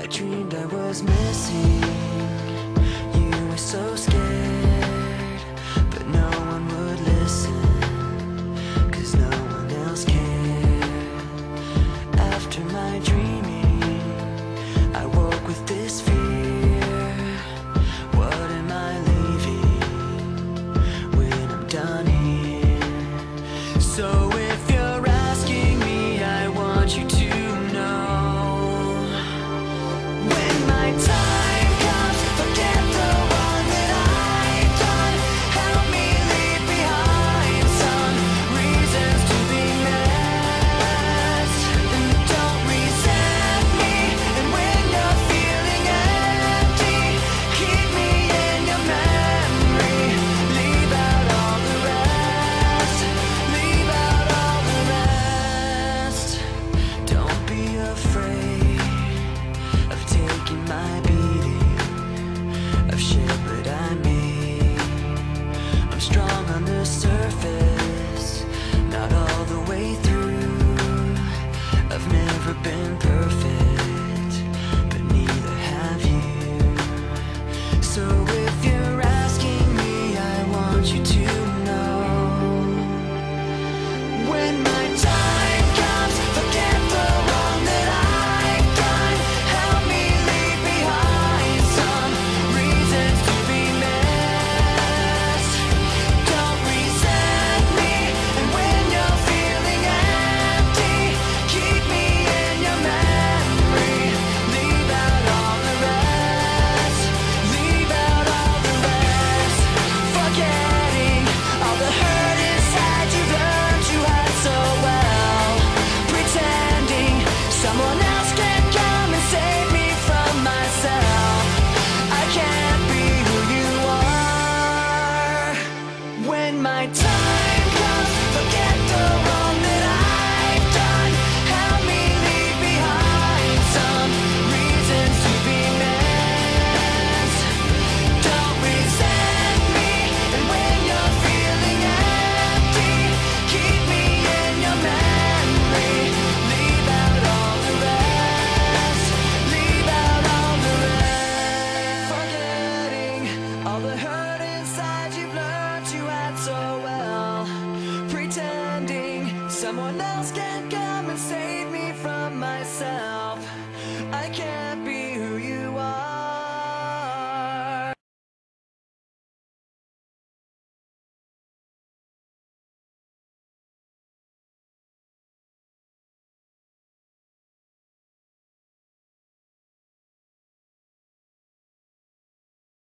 I dreamed I was missing you, were so scared, but no one would listen, 'cause no one else cared. After my dreaming, I woke with this fear. What am I leaving when I'm done here? So if you're asking me, I want you to know, when my time comes, forget the wrong that I've done. Help me leave behind some reasons to be missed. And don't resent me, and when you're feeling empty, keep me in your memory. Leave out all the rest. Leave out all the rest. Don't be afraid of taking my beating, of shit that I made. I'm strong on the surface, not all the way through. I've never been perfect, but neither have you. So if you're asking me, I want you to know, when my time comes, forget the wrong that I've done. Help me leave behind some reasons to be missed. Don't resent me, and when you're feeling empty, keep me in your memory. Leave out all the rest. Leave out all the rest. Forgetting all the hurt inside you learned you had so well. Pretending someone else can come and save me from myself. I can't be who you are. When my time comes, forget the wrong that I've done. Help me leave behind some reasons to be missed. Don't resent me, and when you're feeling empty, keep me in your memory. Leave out all the rest. Leave out all the rest. Forgetting all the hurt inside you've learned you had so well. Pretending someone else can come and save